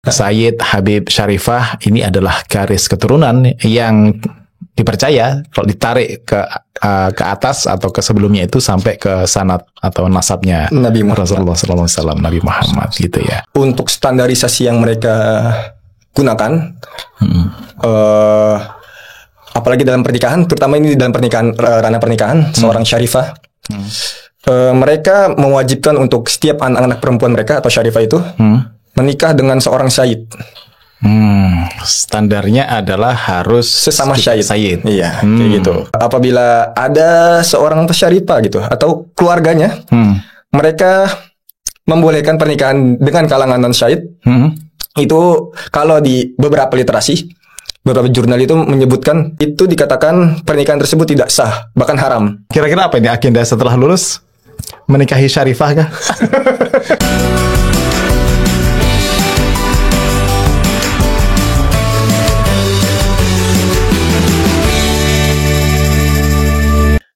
Sayyid Habib Syarifah ini adalah garis keturunan yang dipercaya kalau ditarik ke atas atau ke sebelumnya itu sampai ke sanad atau nasabnya Nabi Muhammad. Rasulullah SAW, Nabi Muhammad gitu ya. Untuk standarisasi yang mereka gunakan, apalagi dalam pernikahan, terutama ini dalam pernikahan, ranah pernikahan seorang syarifah, mereka mewajibkan untuk setiap anak-anak perempuan mereka atau syarifah itu menikah dengan seorang syahid. Standarnya adalah harus Sesama syahid. Iya, kayak gitu. Apabila ada seorang syarifah gitu atau keluarganya, mereka membolehkan pernikahan dengan kalangan non syahid. Itu kalau di beberapa literasi, beberapa jurnal itu menyebutkan itu dikatakan pernikahan tersebut tidak sah, bahkan haram. Kira-kira apa ini agenda setelah lulus? Menikahi syarifah kah?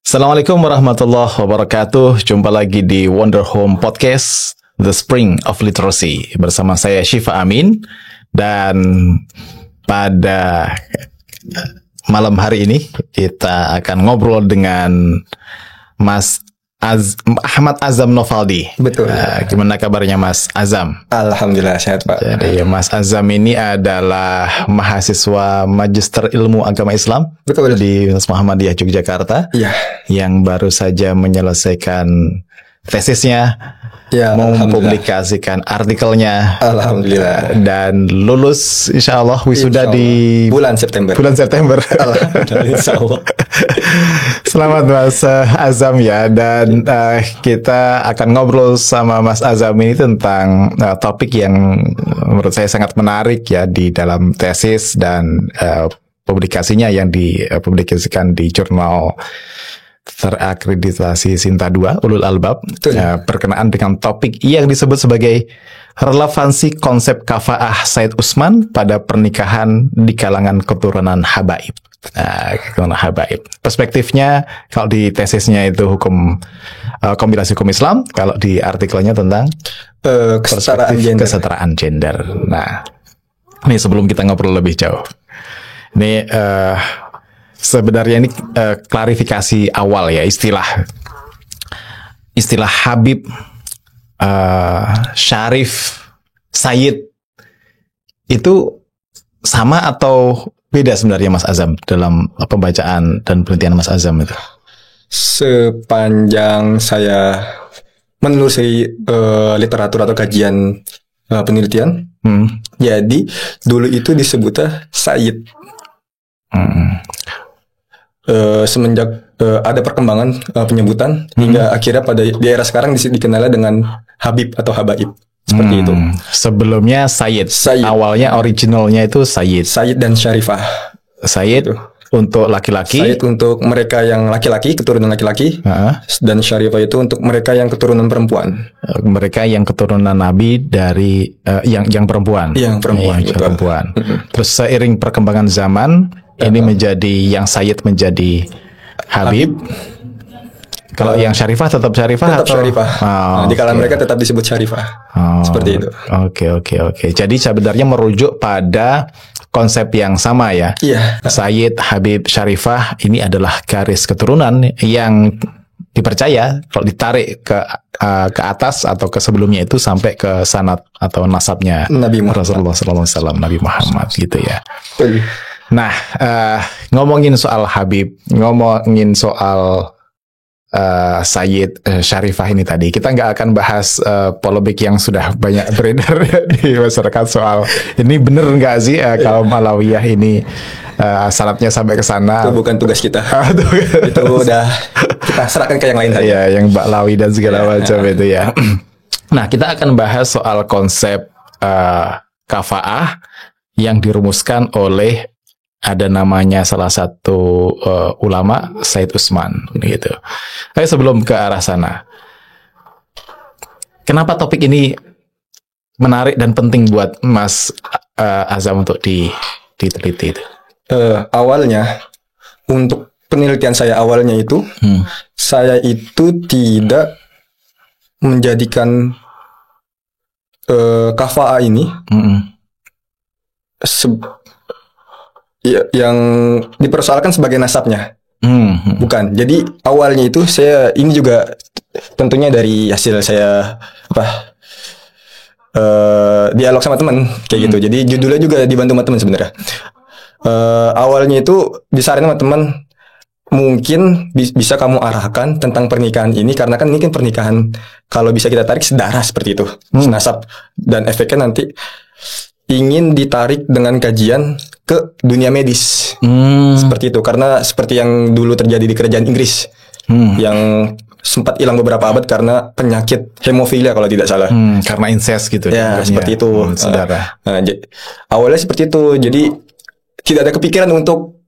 Assalamualaikum warahmatullahi wabarakatuh. Jumpa lagi di Wonder Home Podcast, The Spring of Literacy. Bersama saya Syifa Amin. Dan pada malam hari ini kita akan ngobrol dengan Mas Ahmad Azam Novaldi. Betul. Gimana kabarnya Mas Azam? Alhamdulillah sehat Pak. Jadi Mas Azam ini adalah mahasiswa Magister Ilmu Agama Islam. Betul. Di Universitas Muhammadiyah Yogyakarta. Iya. Yang baru saja menyelesaikan tesisnya, Ya, mempublikasikan artikelnya, Alhamdulillah, dan lulus insya Allah wisuda di bulan September. Alhamdulillah, insya Allah. Selamat Mas Azam ya. Dan kita akan ngobrol sama Mas Azam ini tentang topik yang menurut saya sangat menarik ya di dalam tesis dan publikasinya yang dipublikasikan di jurnal terakreditasi Sinta 2 Ulul Albab, berkenaan dengan topik yang disebut sebagai relevansi konsep kafaah Said Utsman pada pernikahan di kalangan keturunan habaib. Perspektifnya kalau di tesisnya itu hukum kombinasi hukum Islam, kalau di artikelnya tentang kesetaraan gender. Nah, ini sebelum kita ngobrol lebih jauh, ini sebenarnya ini klarifikasi awal ya, istilah Habib, Syarif, Sayyid itu sama atau beda sebenarnya Mas Azam dalam pembacaan dan penelitian Mas Azam itu? Sepanjang saya menelusuri literatur atau kajian penelitian, jadi dulu itu disebutnya Sayyid. Semenjak ada perkembangan penyebutan hingga akhirnya pada di era sekarang dikenal dengan Habib atau Habaib, seperti itu. Sebelumnya Sayyid. Awalnya originalnya itu Sayyid. Sayyid dan Syarifah. Sayyid untuk laki-laki. Sayyid untuk mereka yang laki-laki, keturunan laki-laki. Dan Syarifah itu untuk mereka yang keturunan perempuan. Mereka yang keturunan Nabi dari yang perempuan. Yang perempuan. Terus seiring perkembangan zaman, ini menjadi yang Sayyid menjadi Habib. Kalau yang Syarifah tetap Syarifah tetap atau Syarifah. Di kalangan mereka tetap disebut Syarifah. Seperti itu. Oke. Jadi sebenarnya merujuk pada konsep yang sama ya. Iya. Sayyid Habib Syarifah ini adalah garis keturunan yang dipercaya kalau ditarik ke atas atau ke sebelumnya itu sampai ke sanad atau nasabnya Nabi Muhammad. Rasulullah SAW, Nabi Muhammad gitu ya. Nah, ngomongin soal Habib, ngomongin soal Sayyid Syarifah ini tadi, kita nggak akan bahas polemik yang sudah banyak beredar di masyarakat soal ini bener nggak sih kaum Alawiyah ini sanadnya sampai ke sana. Itu bukan tugas kita. Itu udah kita serahkan ke yang lain saja. Ya, yang Baklawi dan segala macam itu ya. Nah, kita akan bahas soal konsep kafaah yang dirumuskan oleh, ada namanya salah satu ulama, Said Utsman gitu. Tapi sebelum ke arah sana, kenapa topik ini menarik dan penting buat Mas Azam untuk diteliti itu? Awalnya, untuk penelitian saya awalnya itu, saya itu tidak menjadikan kafaah ini yang dipersoalkan sebagai nasabnya. Bukan. Jadi awalnya itu ini juga tentunya dari hasil saya dialog sama teman kayak gitu. Jadi judulnya juga dibantu sama teman sebenarnya. Awalnya itu disarankan sama teman, mungkin bisa kamu arahkan tentang pernikahan ini, karena kan ini kan pernikahan kalau bisa kita tarik sedarah seperti itu, nasab, dan efeknya nanti ingin ditarik dengan kajian ke dunia medis seperti itu, karena seperti yang dulu terjadi di kerajaan Inggris yang sempat hilang beberapa abad karena penyakit hemofilia kalau tidak salah, karena incest gitu ya, seperti itu. Saudara. Awalnya seperti itu, jadi tidak ada kepikiran untuk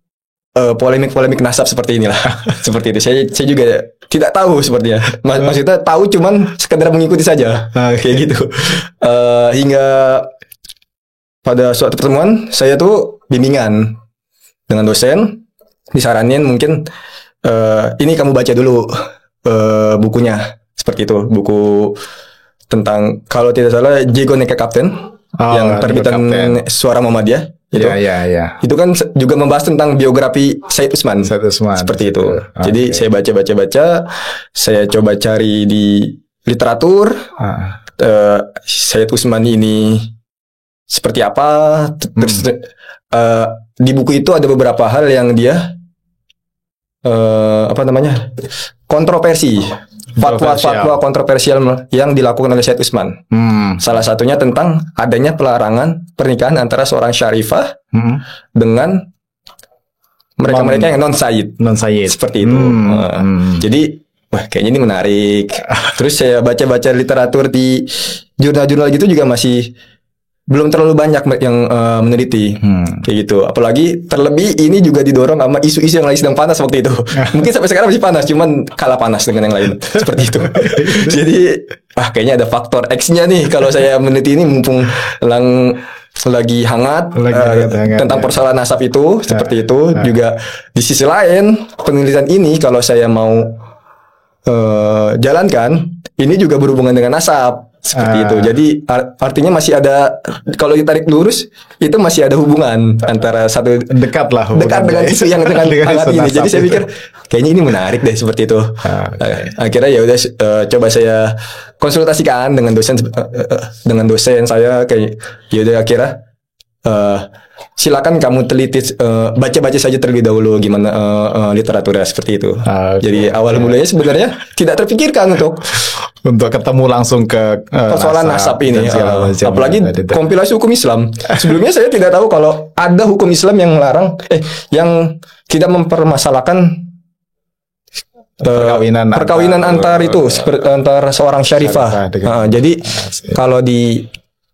polemik nasab seperti inilah. Seperti itu. Saya juga tidak tahu sepertinya. Maksudnya tahu cuman sekedar mengikuti saja. Kayak gitu. Hingga pada suatu pertemuan saya tuh bimbingan dengan dosen, disaranin mungkin ini kamu baca dulu bukunya, seperti itu, buku tentang kalau tidak salah Diego Neka Kapten yang terbitan Suara Muhammadiyah itu. Ya. Itu kan juga membahas tentang biografi Said Usman. Seperti itu. Jadi saya baca, saya coba cari di literatur Said Usman ini seperti apa. Terus di buku itu ada beberapa hal yang dia kontroversi, fatwa kontroversial yang dilakukan oleh Said Usman. Salah satunya tentang adanya pelarangan pernikahan antara seorang syarifah dengan mereka-mereka yang non Sayyid seperti itu. Jadi kayaknya ini menarik. Terus saya baca-baca literatur di jurnal-jurnal gitu juga masih belum terlalu banyak yang meneliti kayak gitu. Apalagi terlebih ini juga didorong sama isu-isu yang lagi sedang panas waktu itu. Mungkin sampai sekarang masih panas, cuman kalah panas dengan yang lain. Seperti itu. Jadi kayaknya ada faktor X-nya nih kalau saya meneliti ini, mumpung lagi hangat, tentang persoalan nasab itu. Seperti itu. Juga di sisi lain penelitian ini kalau saya mau jalankan, ini juga berhubungan dengan nasab. Seperti itu. Jadi artinya masih ada, kalau ditarik lurus itu masih ada hubungan antara satu dekat dengan isu yang dengan hangat ini. Jadi saya pikir kayaknya ini menarik deh, seperti itu. Akhirnya ya udah coba saya konsultasikan dengan dosen saya, kayak ya udah akhirnya silakan kamu teliti, baca-baca saja terlebih dahulu gimana literaturnya, seperti itu. Jadi awal mulanya sebenarnya tidak terpikirkan untuk ketemu langsung ke persoalan nasab ini, apalagi kompilasi hukum Islam. Sebelumnya saya tidak tahu kalau ada hukum Islam yang melarang, yang tidak mempermasalahkan perkawinan antar seorang syarifah. Jadi kalau di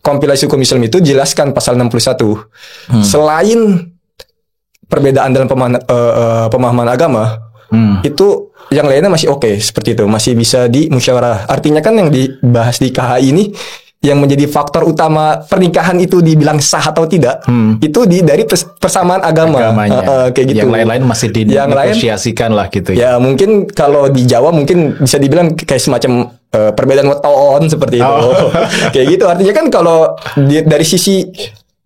kompilasi hukum Islam itu jelaskan pasal 61. Selain perbedaan dalam pemahaman agama, itu yang lainnya masih oke, seperti itu, masih bisa dimusyawarah. Artinya kan yang dibahas di KHI ini, yang menjadi faktor utama pernikahan itu dibilang sah atau tidak, itu dari persamaan agamanya. Kayak gitu. Yang lain-lain masih dinegosiasikan lah gitu. Ya mungkin kalau di Jawa mungkin bisa dibilang kayak semacam perbedaan weton, seperti itu. Kayak gitu. Artinya kan kalau dari sisi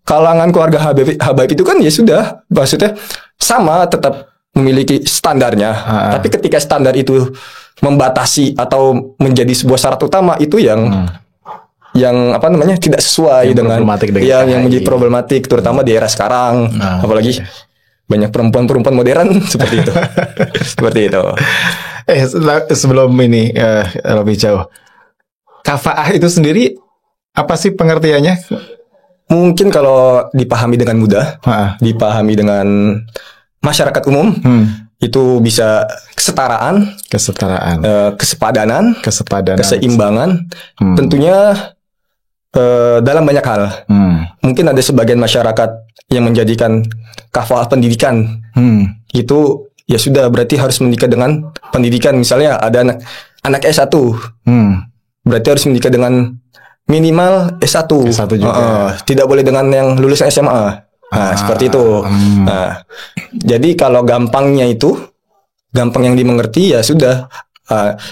kalangan keluarga Habaib itu kan ya sudah, maksudnya sama, tetap memiliki standarnya. Tapi ketika standar itu membatasi atau menjadi sebuah syarat utama, itu yang tidak sesuai dengan yang menjadi problematik, terutama di era sekarang. Apalagi banyak perempuan modern seperti itu. Seperti itu. Sebelum ini lebih jauh, kafaah itu sendiri apa sih pengertiannya? Mungkin kalau dipahami dengan mudah, dipahami dengan masyarakat umum, itu bisa kesetaraan, kesepadanan, keseimbangan. Tentunya dalam banyak hal. Mungkin ada sebagian masyarakat yang menjadikan kafaah pendidikan itu ya sudah berarti harus menikah dengan pendidikan. Misalnya ada anak S1, berarti harus menikah dengan minimal S1 juga. Tidak boleh dengan yang lulusan SMA. Seperti itu. Jadi kalau gampang yang dimengerti ya sudah,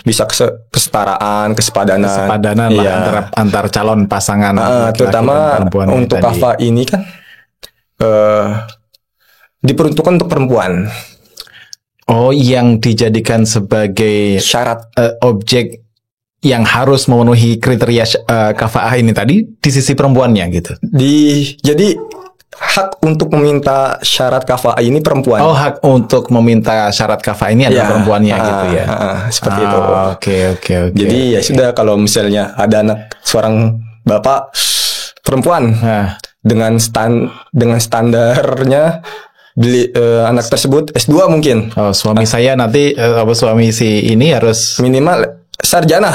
bisa kesetaraan, kesepadanan lah antar calon pasangan, terutama untuk kafaah ini kan diperuntukkan untuk perempuan. Oh, yang dijadikan sebagai Syarat. Objek yang harus memenuhi kriteria kafaah ini tadi di sisi perempuannya gitu. Jadi hak untuk meminta syarat kafaah ini perempuan. Oh, hak untuk meminta syarat kafaah ini adalah perempuannya gitu ya. Seperti itu. Oke. Jadi ya sudah, kalau misalnya ada anak seorang bapak perempuan dengan standarnya anak tersebut S2 mungkin. Oh, suami saya nanti suami si ini harus minimal sarjana.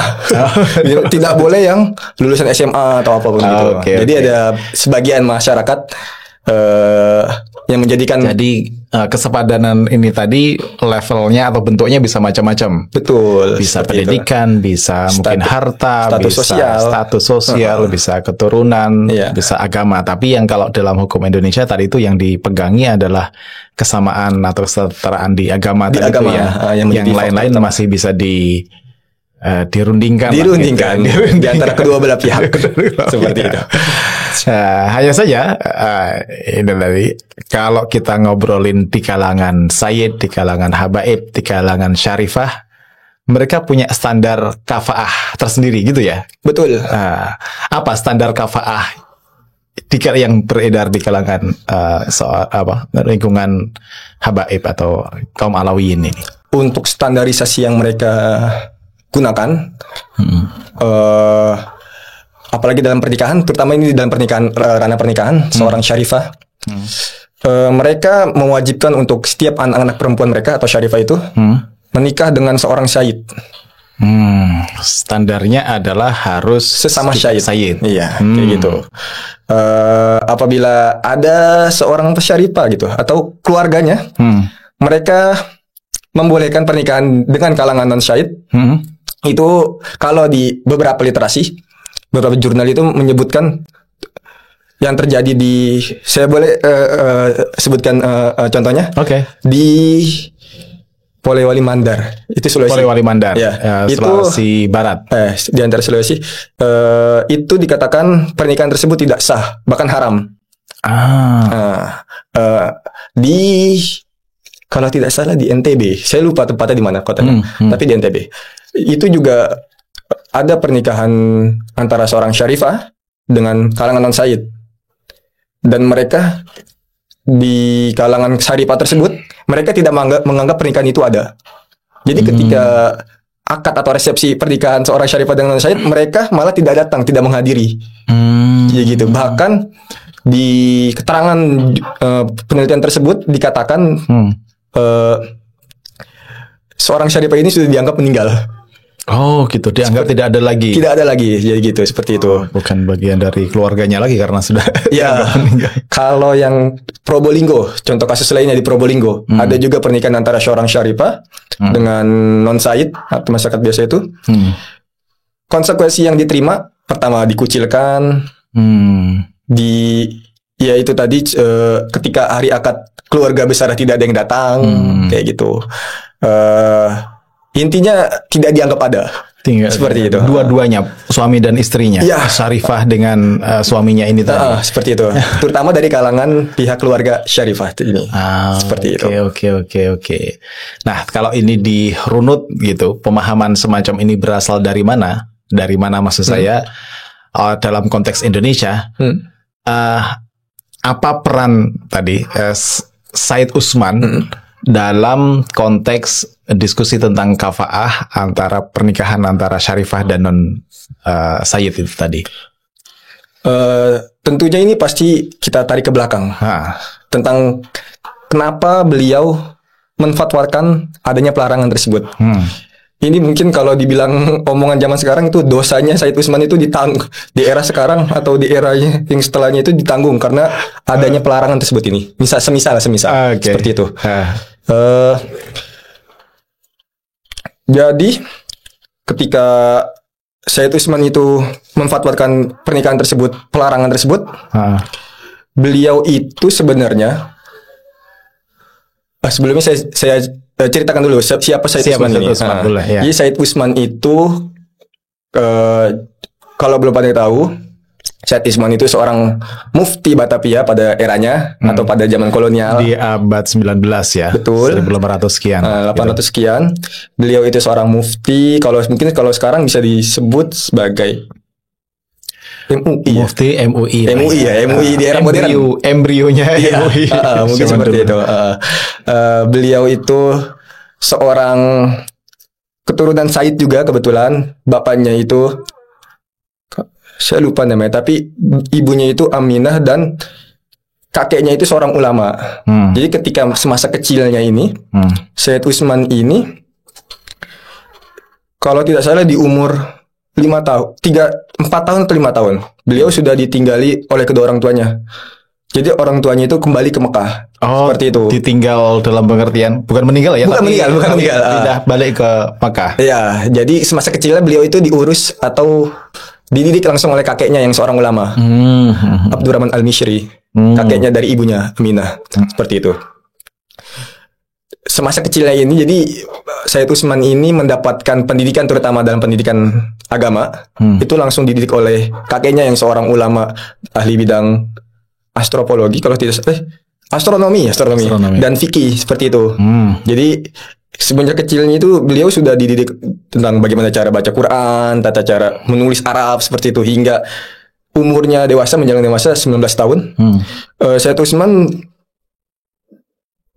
Tidak boleh yang lulusan SMA atau apapun gitu. Jadi ada sebagian masyarakat yang menjadikan, jadi kesepadanan ini tadi levelnya atau bentuknya bisa macam-macam. Betul. Bisa pendidikan, bisa mungkin harta, status sosial, bisa keturunan, bisa agama. Tapi yang kalau dalam hukum Indonesia tadi itu yang dipegangi adalah kesamaan atau kesetaraan di agama. Di agama itu ya. Yang lain-lain masih bisa dirundingkan gitu, di antara kedua belah pihak. Seperti itu. Hanya saja ini tadi kalau kita ngobrolin di kalangan sayyid, di kalangan habaib, di kalangan syarifah, mereka punya standar kafaah tersendiri gitu ya. Betul. Apa standar kafaah yang beredar di kalangan lingkungan habaib atau kaum Alawiyin ini? Untuk standarisasi yang mereka gunakan, apalagi dalam pernikahan, terutama ini dalam ranah pernikahan seorang syarifah, mereka mewajibkan untuk setiap anak-anak perempuan mereka atau syarifah itu menikah dengan seorang syahid. Standarnya adalah harus sesama syahid. Iya, kayak gitu. Apabila ada seorang syarifah gitu atau keluarganya, mereka membolehkan pernikahan dengan kalangan non syahid. Itu kalau di beberapa literasi, beberapa jurnal itu menyebutkan yang terjadi di, saya boleh sebutkan contohnya? Di Polewali Mandar, itu Sulawesi. Polewali Mandar, Sulawesi Barat. Di antara Sulawesi, itu dikatakan pernikahan tersebut tidak sah, bahkan haram. Kalau tidak salah di NTB, saya lupa tempatnya di mana kotanya, tapi di NTB. Itu juga ada pernikahan antara seorang syarifah dengan kalangan non syahid, dan mereka di kalangan syarifah tersebut mereka tidak menganggap pernikahan itu ada. Jadi ketika akad atau resepsi pernikahan seorang syarifah dengan non syahid, mereka malah tidak datang, tidak menghadiri. Jadi gitu. Bahkan di keterangan penelitian tersebut dikatakan seorang syarifah ini sudah dianggap meninggal. Oh gitu, dianggap tidak ada lagi. Tidak ada lagi, jadi gitu, seperti itu. Bukan bagian dari keluarganya lagi karena sudah meninggal. Kalau yang Probolinggo, contoh kasus lainnya di Probolinggo, ada juga pernikahan antara seorang syarifah dengan non syahid atau masyarakat biasa itu. Konsekuensi yang diterima, pertama dikucilkan, ya itu tadi ketika hari akad keluarga besar tidak ada yang datang, kayak gitu. Intinya tidak dianggap ada. Seperti itu. Dua-duanya, suami dan istrinya. Syarifah dengan suaminya ini tadi. Seperti itu. Terutama dari kalangan pihak keluarga syarifah ini. Seperti itu. Oke. Nah, kalau ini dirunut gitu, pemahaman semacam ini berasal dari mana? Dari mana maksud saya? Dalam konteks Indonesia, apa peran tadi Said Usman dalam konteks diskusi tentang kafaah antara pernikahan antara syarifah dan non sayyid itu tadi? Tentunya ini pasti kita tarik ke belakang tentang kenapa beliau menfatwakan adanya pelarangan tersebut. Ini mungkin kalau dibilang omongan zaman sekarang itu dosanya Said Usman itu ditanggung di era sekarang atau di era yang setelahnya itu ditanggung karena adanya pelarangan tersebut ini. Semisal seperti itu. Jadi ketika Said Usman itu memfatwakan pernikahan tersebut, pelarangan tersebut, beliau itu sebenarnya sebelumnya saya ceritakan dulu siapa Said Usman ini. Jadi Said Usman itu kalau belum pada tahu, Syed Usman itu seorang mufti Batavia pada eranya atau pada zaman kolonial di abad 19 ya. Betul. 1800 sekian. 800 sekian. Beliau itu seorang mufti, mungkin kalau sekarang bisa disebut sebagai MUI. Mufti MUI. MUI ya, MUI di era modern. Embrionya MUI. Mungkin seperti itu. Beliau itu seorang keturunan Said juga kebetulan. Bapaknya itu saya lupa namanya, tapi ibunya itu Aminah dan kakeknya itu seorang ulama. Jadi ketika semasa kecilnya ini, Syed Usman ini kalau tidak salah di umur 4 tahun atau 5 tahun, beliau sudah ditinggali oleh kedua orang tuanya. Jadi orang tuanya itu kembali ke Mekah. Seperti itu. Ditinggal dalam pengertian bukan meninggal ya? Bukan meninggal. Tidak balik ke Mekah. Ya, jadi semasa kecilnya beliau itu diurus atau dididik langsung oleh kakeknya yang seorang ulama, Abdurrahman Al-Mishri, kakeknya dari ibunya Aminah, seperti itu. Semasa kecilnya ini, jadi Syed Usman ini mendapatkan pendidikan terutama dalam pendidikan agama, itu langsung dididik oleh kakeknya yang seorang ulama ahli bidang astropologi, kalau tidak astronomi dan fikih seperti itu. Jadi semenjak kecilnya itu beliau sudah dididik tentang bagaimana cara baca Quran, tata cara menulis Arab seperti itu, hingga umurnya menjelang dewasa 19 tahun. Syed Usman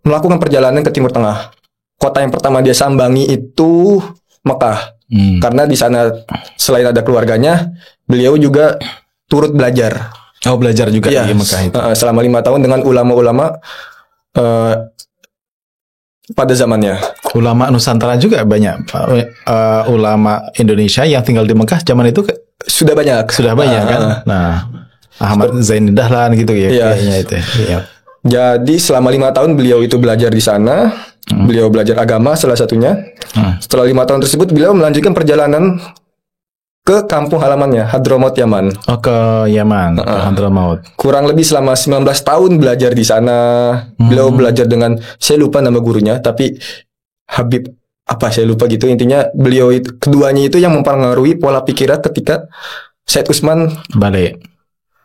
melakukan perjalanan ke Timur Tengah. Kota yang pertama dia sambangi itu Mekah. Karena di sana selain ada keluarganya, beliau juga turut belajar. Belajar juga di Mekah itu. Selama 5 tahun dengan ulama-ulama pada zamannya. Ulama Nusantara juga banyak. Ulama Indonesia yang tinggal di Mekah zaman itu sudah banyak kan. Nah, Ahmad Zaini Dahlan gitu ya. Kayaknya itu. Iya. Jadi selama 5 tahun beliau itu belajar di sana. Beliau belajar agama salah satunya. Setelah 5 tahun tersebut beliau melanjutkan perjalanan ke kampung halamannya, Hadramaut, Yaman. Ke Yaman, ke Hadramaut. Kurang lebih selama 19 tahun belajar di sana. Beliau belajar dengan, saya lupa nama gurunya, tapi Habib saya lupa gitu. Intinya beliau itu, keduanya itu yang mempengaruhi pola pikirnya ketika Syed Usman balik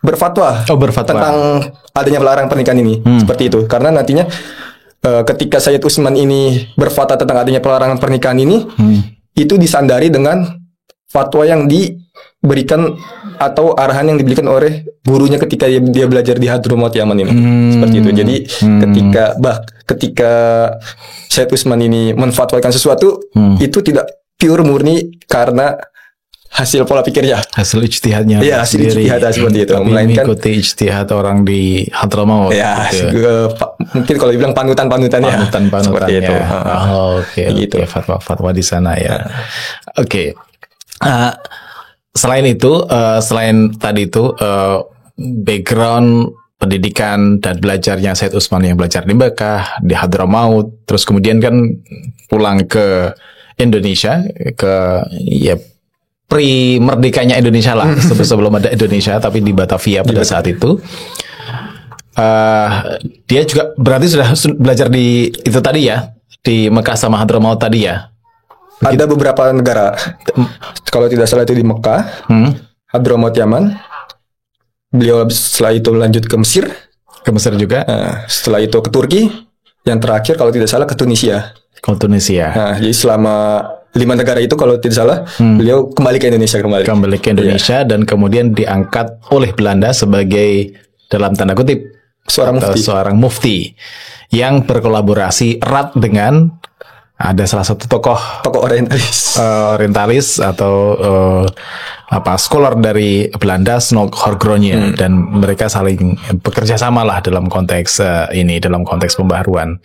berfatwa tentang adanya pelarangan pernikahan ini. Seperti itu. Karena nantinya ketika Syed Usman ini berfatwa tentang adanya pelarangan pernikahan ini, itu disandari dengan fatwa yang diberikan atau arahan yang diberikan oleh gurunya ketika dia belajar di Hadramaut Yaman ini. Seperti itu. Jadi ketika Syed Usman ini menfatwakan sesuatu, itu tidak pure murni karena hasil pola pikirnya, hasil ijtihadnya. Iya, hasil ijtihad seperti itu. Tapi melainkan mengikuti ijtihad orang di Hadramaut. Ya, mungkin kalau dibilang panutan-panutannya. Seperti itu. Oke. Gitu. Fatwa-fatwa di sana ya. Oke. Selain itu, selain tadi itu background pendidikan dan belajarnya Syed Usman yang belajar di Mekah, di Hadramaut, terus kemudian kan pulang ke Indonesia, ke pre-merdekanya Indonesia lah, sebelum ada Indonesia, tapi di Batavia pada saat itu. Dia juga berarti sudah belajar di itu tadi ya, di Mekah sama Hadramaut tadi ya. Ada beberapa negara, kalau tidak salah itu di Mekah, Hadramaut Yaman. Beliau setelah itu lanjut ke Mesir. Ke Mesir juga. Setelah itu ke Turki. Yang terakhir kalau tidak salah ke Tunisia. Jadi selama 5 negara itu kalau tidak salah, beliau kembali ke Indonesia Kembali ke Indonesia dan kemudian diangkat oleh Belanda sebagai dalam tanda kutip seorang mufti yang berkolaborasi erat dengan ada salah satu tokoh orientalis atau scholar dari Belanda, Snog Horgronje, dan mereka saling bekerja sama lah dalam konteks dalam konteks pembaharuan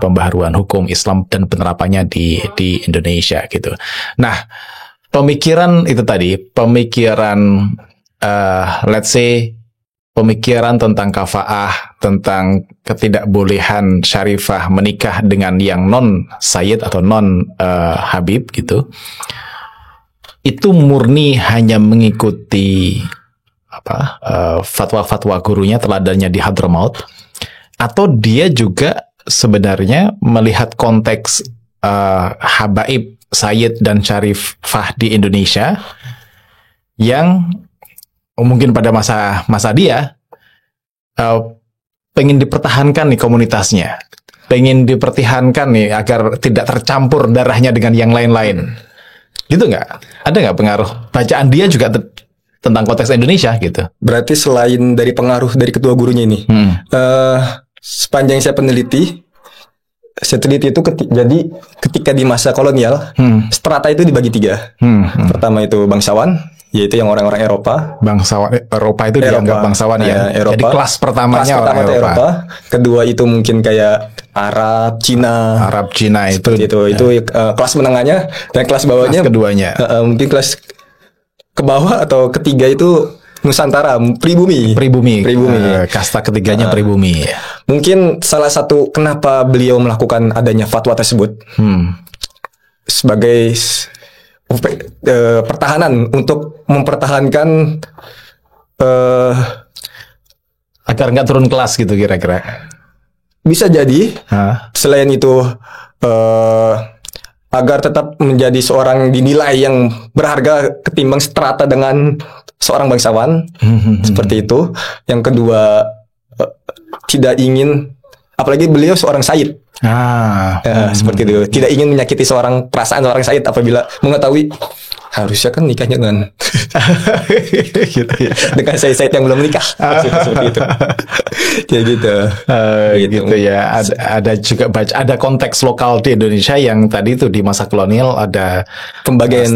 pembaharuan hukum Islam dan penerapannya di Indonesia gitu. Nah, pemikiran itu tadi, let's say pemikiran tentang kafa'ah, tentang ketidakbolehan syarifah menikah dengan yang non Sayyid atau non Habib gitu, itu murni hanya mengikuti fatwa-fatwa gurunya, teladannya di Hadramaut, atau dia juga sebenarnya melihat konteks habaib Sayyid dan syarifah di Indonesia yang mungkin pada masa dia pengen dipertahankan nih komunitasnya, pengen dipertahankan nih agar tidak tercampur darahnya dengan yang lain-lain, gitu nggak? Ada nggak pengaruh bacaan dia juga tentang konteks Indonesia gitu? Berarti selain dari pengaruh dari kedua gurunya ini, sepanjang saya teliti itu jadi ketika di masa kolonial, strata itu dibagi 3. Pertama itu bangsawan, yaitu yang orang-orang Eropa. Bangsawan Eropa itu dianggap bangsawan ya. Eropa. Jadi kelas pertamanya orang Eropa. Kedua itu mungkin kayak Arab, Cina itu. Itu kelas menengahnya, dan kelas bawahnya kelas keduanya. Mungkin kelas ke bawah atau ketiga itu Nusantara, pribumi. Kasta ketiganya pribumi. Mungkin salah satu kenapa beliau melakukan adanya fatwa tersebut sebagai pertahanan untuk mempertahankan agar nggak turun kelas gitu kira-kira. Bisa jadi. Selain itu agar tetap menjadi seorang dinilai yang berharga ketimbang strata dengan seorang bangsawan. Seperti itu. Yang kedua, tidak ingin, apalagi beliau seorang sayyid. Seperti itu. Tidak ingin menyakiti perasaan seorang sayyid apabila mengetahui harusnya kan nikahnya dengan gitu ya. dengan sayyid yang belum menikah. Seperti itu. Kayak gitu. Gitu ya. Ada juga ada konteks lokal di Indonesia yang tadi itu di masa kolonial ada pembagian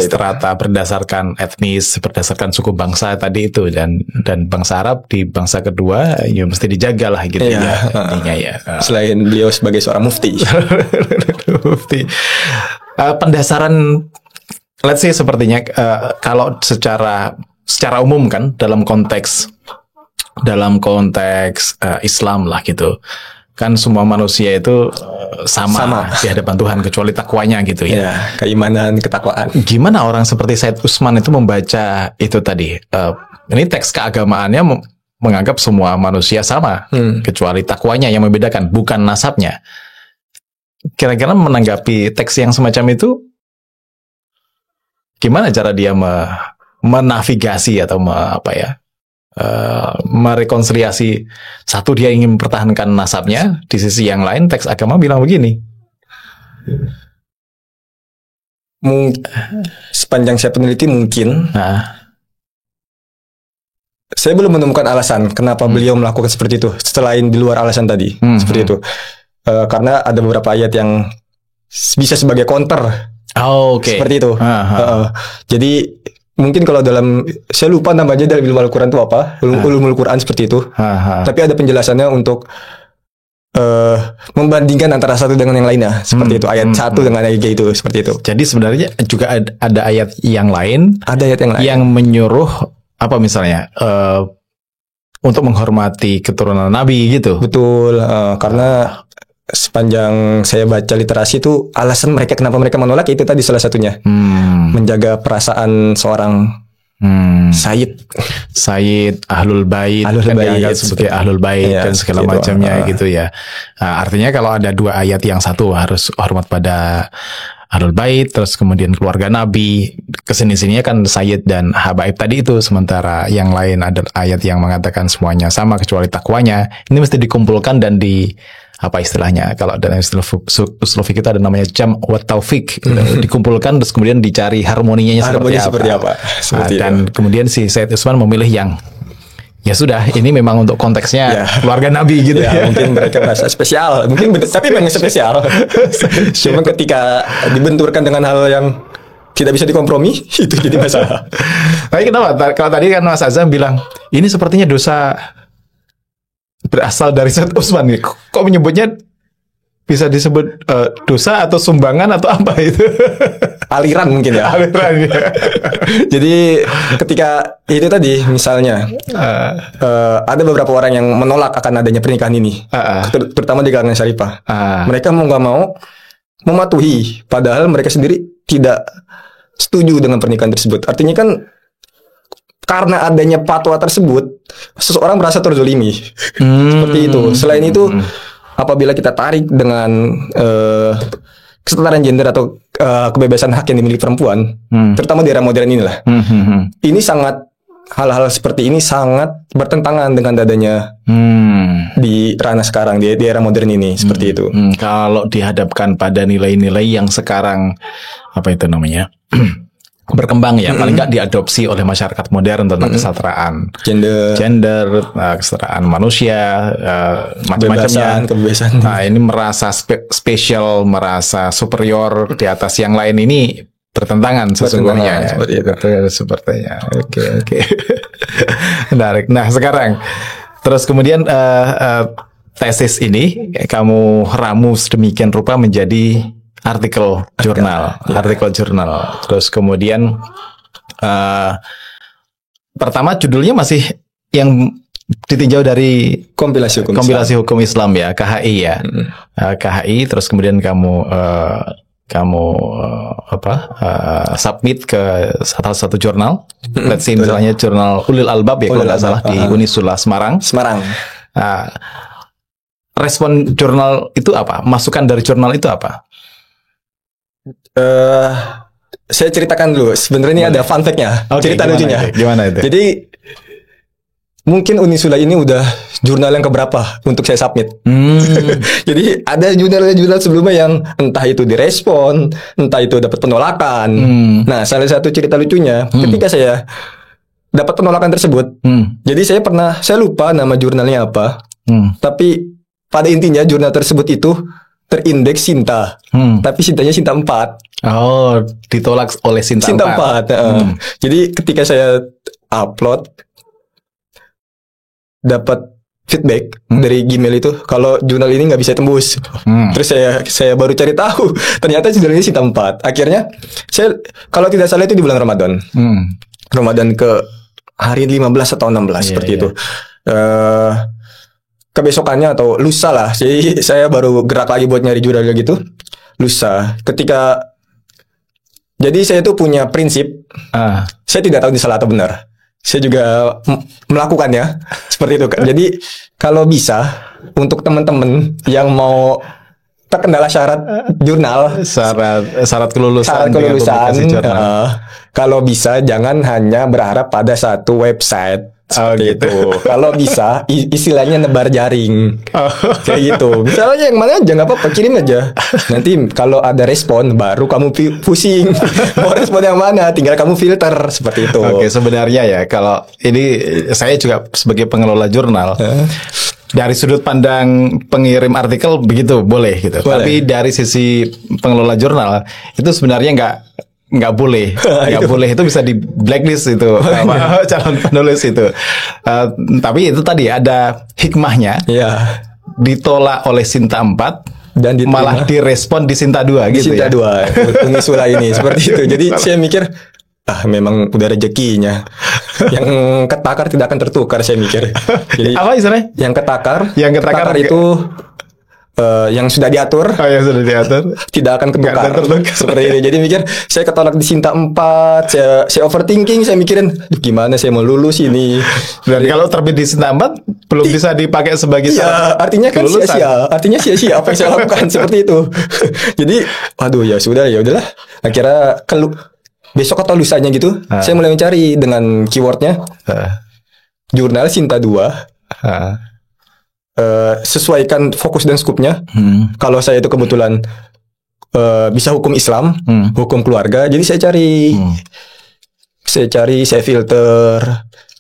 strata berdasarkan etnis, berdasarkan suku bangsa tadi itu, dan bangsa Arab di bangsa kedua ya mesti dijaga lah gitu ya. Intinya ya. Selain beliau sebagai seorang mufti. Pendasaran let's say sepertinya kalau secara umum kan dalam konteks Islam lah gitu kan, semua manusia itu sama di hadapan Tuhan kecuali takwanya gitu ya. Keimanan, ketakwaan. Gimana orang seperti Said Usman itu membaca itu tadi? Ini teks keagamaannya menganggap semua manusia sama kecuali takwanya yang membedakan, bukan nasabnya. Kira-kira menanggapi teks yang semacam itu, gimana cara dia menavigasi atau merekonsiliasi? Satu, dia ingin mempertahankan nasabnya, di sisi yang lain teks agama bilang begini. Sepanjang saya peneliti mungkin saya belum menemukan alasan kenapa beliau melakukan seperti itu selain di luar alasan tadi. Seperti itu. Karena ada beberapa ayat yang bisa sebagai counter. Seperti itu. Jadi mungkin kalau saya lupa namanya dalam ilmu Al-Quran itu apa, ulumul Quran seperti itu. Tapi ada penjelasannya untuk membandingkan antara satu dengan yang lainnya, seperti itu. Ayat satu dengan ayat itu, seperti itu. Jadi sebenarnya juga ada ayat yang lain. Ada ayat yang lain yang menyuruh apa misalnya untuk menghormati keturunan Nabi gitu. Betul. Karena sepanjang saya baca literasi itu alasan kenapa mereka menolak itu tadi salah satunya menjaga perasaan seorang Sayyid Ahlul Bait kan dianggap sebagai Ahlul Bait dan segala macamnya gitu ya. Artinya kalau ada dua ayat, yang satu harus hormat pada Ahlul Bait, terus kemudian keluarga Nabi, kesini-sininya kan Sayyid dan Habaib tadi itu, sementara yang lain ada ayat yang mengatakan semuanya sama kecuali takwanya. Ini mesti dikumpulkan dan apa istilahnya, kalau dalam istilah usul fikih itu ada namanya jam' wa taufiq, dikumpulkan terus kemudian dicari harmoninya seperti apa. Dan kemudian si Said Usman memilih yang ya sudah, ini memang untuk konteksnya keluarga Nabi gitu ya. Mungkin mereka merasa spesial, tapi memang spesial. Cuma ketika dibenturkan dengan hal yang tidak bisa dikompromi, itu jadi masalah. Tapi kenapa? Kalau tadi kan Mas Azam bilang ini sepertinya dosa berasal dari Said Usman nih. Kok menyebutnya bisa disebut dosa atau sumbangan atau apa itu? Aliran mungkin ya. Aliran ya. Jadi ketika itu tadi misalnya ada beberapa orang yang menolak akan adanya pernikahan ini, terutama di kalangan syarifah. Mereka mau nggak mau mematuhi, padahal mereka sendiri tidak setuju dengan pernikahan tersebut. Artinya kan karena adanya fatwa tersebut, seseorang merasa terzolimi. Seperti itu. Selain itu, apabila kita tarik dengan kesetaraan gender atau kebebasan hak yang dimiliki perempuan, terutama di era modern inilah, ini sangat hal-hal seperti ini sangat bertentangan dengan adanya di ranah sekarang, di era modern ini, seperti itu. Kalau dihadapkan pada nilai-nilai yang sekarang apa itu namanya berkembang ya, paling nggak diadopsi oleh masyarakat modern tentang kesetaraan, gender, kesetaraan manusia, macam-macamnya, kebebasan. Nah, ini merasa spesial, merasa superior di atas yang lain, ini bertentangan sesungguhnya. Seperti itu. Sepertinya. Oke. Menarik. Nah, sekarang terus kemudian tesis ini kamu ramu sedemikian rupa menjadi artikel jurnal. Terus kemudian pertama judulnya masih yang ditinjau dari kompilasi hukum Islam ya, KHI ya. KHI, terus kemudian kamu submit ke salah satu jurnal. Let's say misalnya jurnal Ulil Albab ya kalau nggak salah di Unisula Semarang. Respon jurnal itu apa? Masukan dari jurnal itu apa? Saya ceritakan dulu. Sebenarnya ini ada fun fact-nya, cerita lucunya. Gimana itu? Jadi mungkin Unisula ini udah jurnal yang keberapa untuk saya submit. Jadi ada jurnal sebelumnya yang entah itu direspon, entah itu dapat penolakan. Nah, salah satu cerita lucunya ketika saya dapat penolakan tersebut. Jadi saya lupa nama jurnalnya apa. Tapi pada intinya jurnal tersebut itu terindeks Sinta. Tapi Sintanya Sinta 4. Oh, ditolak oleh Sinta 4. Jadi ketika saya upload, dapat feedback dari Gmail itu kalau jurnal ini nggak bisa tembus. Terus saya baru cari tahu ternyata jurnal ini Sinta 4. Akhirnya saya, kalau tidak salah itu di bulan Ramadan. Ramadan ke hari 15 atau 16 seperti itu. Kebesokannya atau lusa lah. Jadi saya baru gerak lagi buat nyari jurnal gitu. Lusa. Jadi saya tuh punya prinsip. Saya tidak tahu ini salah atau benar. Saya juga melakukannya seperti itu. Jadi kalau bisa untuk teman-teman yang mau terkendala syarat jurnal, syarat kelulusan, kalau bisa jangan hanya berharap pada satu website. Gitu. Kalau bisa istilahnya nebar jaring. Kayak gitu. Misalnya yang mana aja nggak apa-apa, kirim aja. Nanti kalau ada respon baru kamu pusing mau respon yang mana, tinggal kamu filter seperti itu. Oke, sebenarnya ya kalau ini saya juga sebagai pengelola jurnal. Dari sudut pandang pengirim artikel begitu boleh gitu. Tapi dari sisi pengelola jurnal itu sebenarnya nggak boleh, itu bisa di blacklist itu calon penulis itu. Tapi itu tadi ada hikmahnya. Ditolak oleh Sinta 4 dan malah direspon di Sinta 2 gitu Sinta 2 Unisula ini seperti itu. Jadi saya mikir memang udah rezekinya. Yang ketakar tidak akan tertukar, saya mikir. Jadi apa istilahnya? Yang ketakar itu yang sudah diatur, tidak akan ketukar seperti ini. Jadi mikir saya ketolak di Sinta 4, saya overthinking, saya mikirin gimana saya mau lulus ini. Dan kalau terbit di Sinta 4 belum bisa dipakai sebagai artinya kan sia-sia apa yang saya lakukan seperti itu. Jadi waduh ya udahlah. Akhirnya besok atau lusanya gitu, saya mulai mencari dengan keywordnya jurnal Sinta 2. Sesuaikan fokus dan skupnya. Kalau saya itu kebetulan bisa hukum Islam, hukum keluarga, jadi saya cari, saya filter.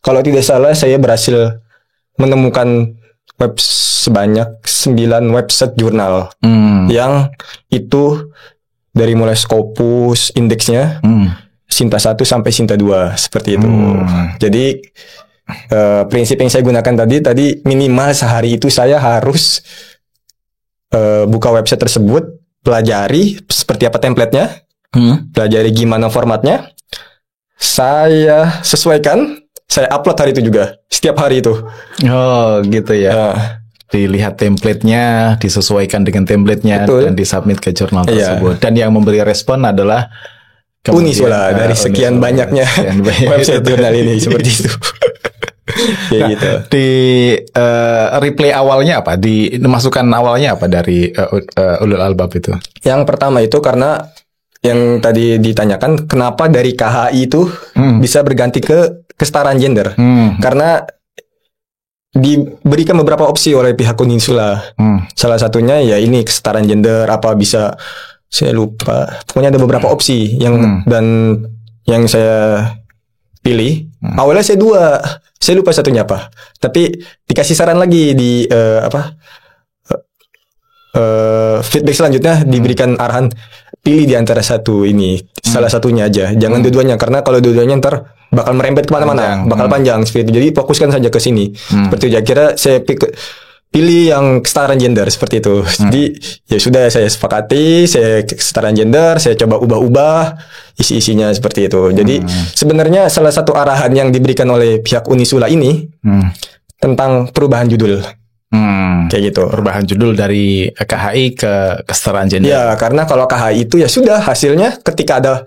Kalau tidak salah saya berhasil menemukan sebanyak 9 website jurnal yang itu dari mulai Scopus, indeksnya Sinta 1 sampai Sinta 2 seperti itu. Jadi prinsip yang saya gunakan tadi minimal sehari itu saya harus buka website tersebut, pelajari seperti apa template-nya, pelajari gimana formatnya, saya sesuaikan, saya upload hari itu juga, setiap hari itu. Oh gitu ya. Dilihat template-nya, disesuaikan dengan template-nya, dan disubmit ke jurnal tersebut. Dan yang memberi respon adalah Unisula dari sekian banyaknya website jurnal ini seperti itu. Gitu. Di replay awalnya apa? Di masukan awalnya apa dari Ulul Albab itu? Yang pertama itu karena yang tadi ditanyakan kenapa dari KHI itu bisa berganti ke kesetaraan gender. Karena diberikan beberapa opsi oleh pihak Unisula. Salah satunya ya ini kesetaraan gender, apa bisa saya lupa. Pokoknya ada beberapa opsi dan yang saya pilih. Awalnya saya lupa satunya apa. Tapi dikasih saran lagi di feedback selanjutnya diberikan arahan pilih di antara satu ini, salah satunya aja, jangan dua-duanya, karena kalau dua-duanya ntar bakal merembet kemana-mana, bakal panjang seperti itu. Jadi fokuskan saja ke sini. Seperti itu. Kira saya pilih yang kesetaraan gender seperti itu. Jadi ya sudah, saya sepakati, saya kesetaraan gender, saya coba ubah-ubah isi-isinya seperti itu. Jadi sebenarnya salah satu arahan yang diberikan oleh pihak Unisula ini tentang perubahan judul. Kayak gitu. Perubahan judul dari KHI ke kesetaraan gender. Ya, karena kalau KHI itu ya sudah, hasilnya ketika ada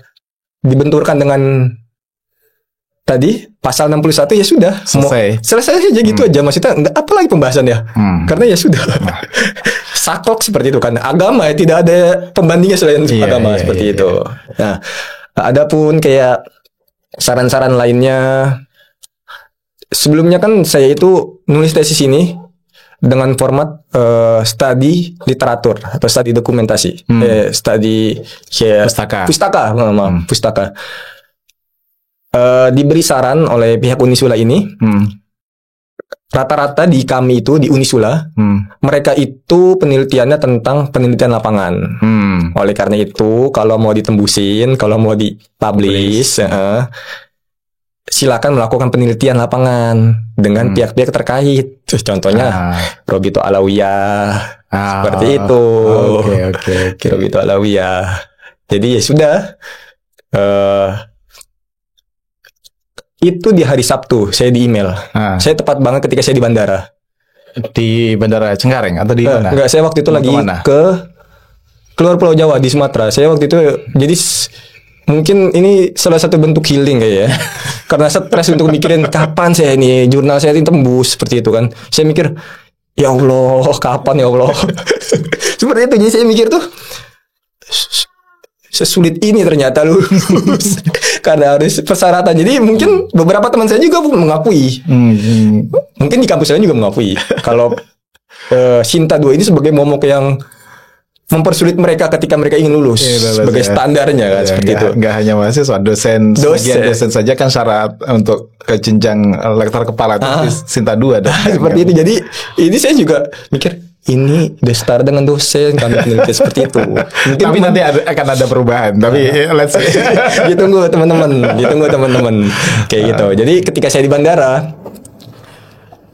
dibenturkan dengan tadi pasal 61 ya sudah selesai aja gitu aja, maksudnya enggak apa lagi pembahasan ya. Karena ya sudah. Saklek seperti itu kan. Agama ya tidak ada pembandingnya selain agama seperti itu. Nah, adapun kayak saran-saran lainnya, sebelumnya kan saya itu nulis tesis ini dengan format studi literatur atau studi dokumentasi, studi pustaka. Diberi saran oleh pihak Unisula ini, rata-rata di kami itu di Unisula, mereka itu penelitiannya tentang penelitian lapangan. Oleh karena itu, kalau mau ditembusin, kalau mau dipublish, silakan melakukan penelitian lapangan dengan pihak-pihak terkait. Contohnya Robito Alawiyah, seperti itu. Oke. Robito Alawiyah. Jadi ya sudah. Itu di hari Sabtu saya di email. Saya tepat banget ketika saya di bandara. Di Bandara Cengkareng atau di mana? Enggak, saya waktu itu lagi keluar Pulau Jawa di Sumatera. Saya waktu itu jadi mungkin ini salah satu bentuk healing kayak ya. Karena stres untuk mikirin kapan saya ini jurnal saya ini tembus seperti itu kan. Saya mikir, ya Allah, kapan ya Allah. Seperti itu. Jadi saya mikir tuh sesulit ini ternyata lulus. Karena harus persyaratan. Jadi mungkin beberapa teman saya juga mengakui. Mungkin di kampus saya juga mengakui kalau Sinta 2 ini sebagai momok yang mempersulit mereka ketika mereka ingin lulus, sebagai standarnya kan, seperti itu. Enggak hanya mahasiswa, dosen saja kan syarat untuk ke jenjang lektor kepala itu Sinta 2 seperti itu. Jadi ini saya juga mikir, ini udah setara dengan dosen kami peneliti seperti itu. Mungkin tapi nanti akan ada perubahan. Tapi let's see. Ditunggu teman-teman. Kayak gitu. Jadi ketika saya di bandara,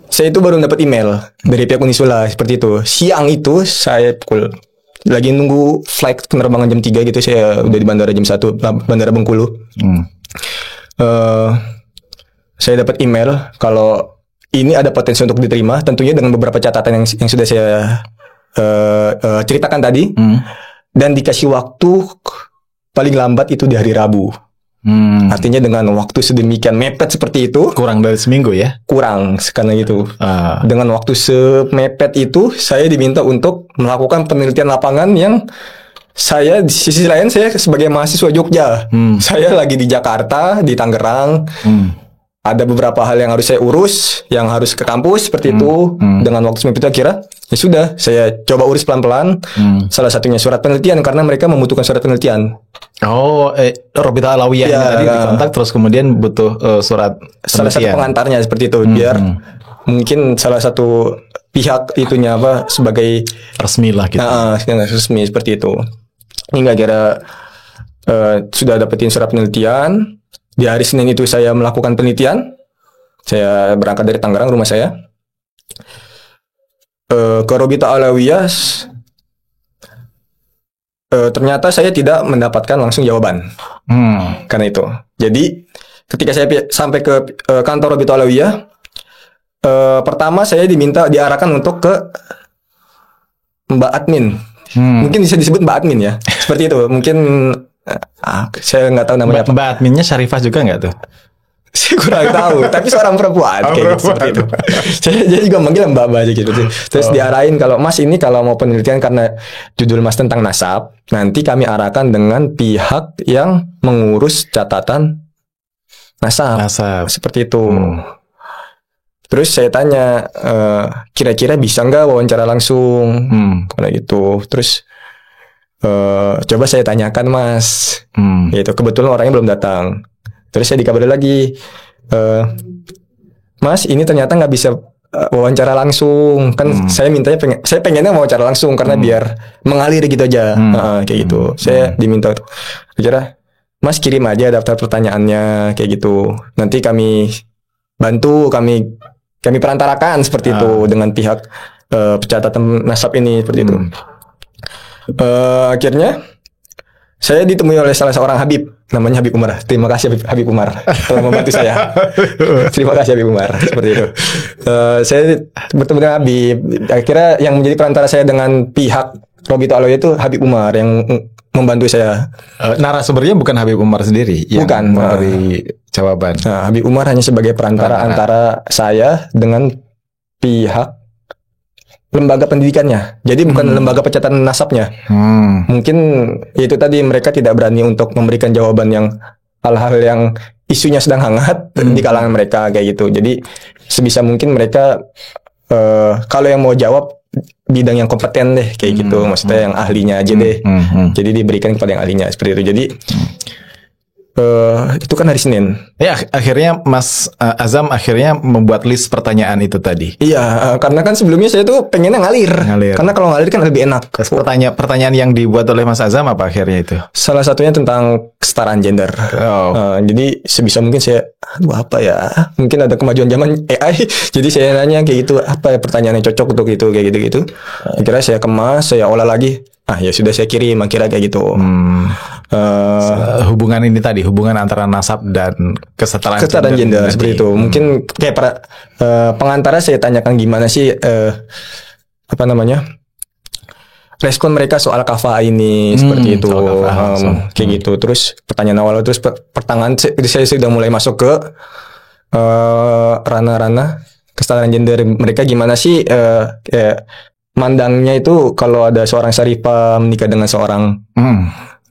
saya itu baru dapat email dari pihak Unisula seperti itu. Siang itu saya lagi nunggu flight penerbangan jam 3 gitu, saya udah di bandara jam 1, Bandara Bengkulu. Saya dapat email kalau ini ada potensi untuk diterima, tentunya dengan beberapa catatan yang sudah saya ceritakan tadi, dan dikasih waktu paling lambat itu di hari Rabu. Artinya dengan waktu sedemikian mepet seperti itu, kurang dari seminggu ya? Kurang, karena itu. Dengan waktu semepet itu, saya diminta untuk melakukan penelitian lapangan yang saya di sisi lain saya sebagai mahasiswa Jogja, saya lagi di Jakarta, di Tangerang. Ada beberapa hal yang harus saya urus, yang harus ke kampus seperti itu. Dengan waktu semepet itu kira ya sudah, saya coba urus pelan-pelan. Salah satunya surat penelitian, karena mereka membutuhkan surat penelitian. Robito Alawiyah ini tadi dikontak, terus kemudian butuh surat penelitian. Salah satu pengantarnya seperti itu, biar mungkin salah satu pihak itunya sebagai resmi lah gitu. Resmi seperti itu. Hingga kira sudah dapetin surat penelitian. Di hari Senin itu saya melakukan penelitian. Saya berangkat dari Tangerang, rumah saya, ke Robito Alawiyah. Ternyata saya tidak mendapatkan langsung jawaban. Karena itu. Jadi ketika saya sampai ke kantor Robito Alawiyah, pertama saya diarahkan untuk ke Mbak Admin. Mungkin bisa disebut Mbak Admin ya. Seperti itu. Mungkin saya nggak tahu namanya apa. Mbak Adminnya Syarifah juga nggak tuh? Saya kurang tahu. Tapi seorang perempuan kayak gitu, seperti itu. Saya juga manggil Mbak aja gitu. Terus diarahin kalau Mas ini kalau mau penelitian karena judul Mas tentang nasab, nanti kami arahkan dengan pihak yang mengurus catatan nasab. Seperti itu. Terus saya tanya, kira-kira bisa nggak wawancara langsung? Kayak gitu. Terus coba saya tanyakan Mas, gitu. Kebetulan orangnya belum datang. Terus saya dikabari lagi, Mas ini ternyata nggak bisa wawancara langsung. Kan saya pengennya wawancara langsung karena biar mengalir gitu aja, kayak gitu. Saya diminta, kira Mas kirim aja daftar pertanyaannya kayak gitu. Nanti kami bantu, kami perantarakan seperti itu dengan pihak pencatatan nasab ini seperti itu. Akhirnya saya ditemui oleh salah seorang Habib, namanya Habib Umar. Terima kasih Habib Umar telah membantu saya. Terima kasih Habib Umar seperti itu. Saya bertemu dengan Habib. Akhirnya yang menjadi perantara saya dengan pihak Robito Alawiyah itu Habib Umar yang membantu saya. Narasumbernya bukan Habib Umar sendiri yang bukan memberi jawaban. Habib Umar hanya sebagai perantara antara saya dengan pihak lembaga pendidikannya. Jadi bukan lembaga pencatatan nasabnya. Mungkin itu tadi mereka tidak berani untuk memberikan jawaban yang hal-hal yang isunya sedang hangat di kalangan mereka kayak gitu. Jadi sebisa mungkin mereka kalau yang mau jawab bidang yang kompeten deh kayak gitu. Maksudnya yang ahlinya aja deh. Jadi diberikan kepada yang ahlinya seperti itu. Jadi itu kan hari Senin. Ya, akhirnya Mas Azam akhirnya membuat list pertanyaan itu tadi. Iya, karena kan sebelumnya saya tuh pengennya ngalir. Karena kalau ngalir kan lebih enak. Pertanyaan yang dibuat oleh Mas Azam apa akhirnya itu? Salah satunya tentang kesetaraan gender. Jadi sebisa mungkin saya, apa ya? Mungkin ada kemajuan zaman AI. Jadi saya nanya kayak gitu, apa ya pertanyaan yang cocok untuk itu kayak gitu-gitu. Akhirnya saya kemas, saya olah lagi. Ya sudah saya kirim, akhirnya kayak gitu. Hubungan ini tadi, hubungan antara nasab dan kesetaraan gender seperti itu. Mungkin kayak pengantara saya tanyakan gimana sih respon mereka soal kafah ini seperti itu. Kayak gitu. Terus pertanyaan awal, terus pertengahan saya sudah mulai masuk ke ranah-ranah kesetaraan gender. Mereka gimana sih mandangnya itu kalau ada seorang syarifah menikah dengan seorang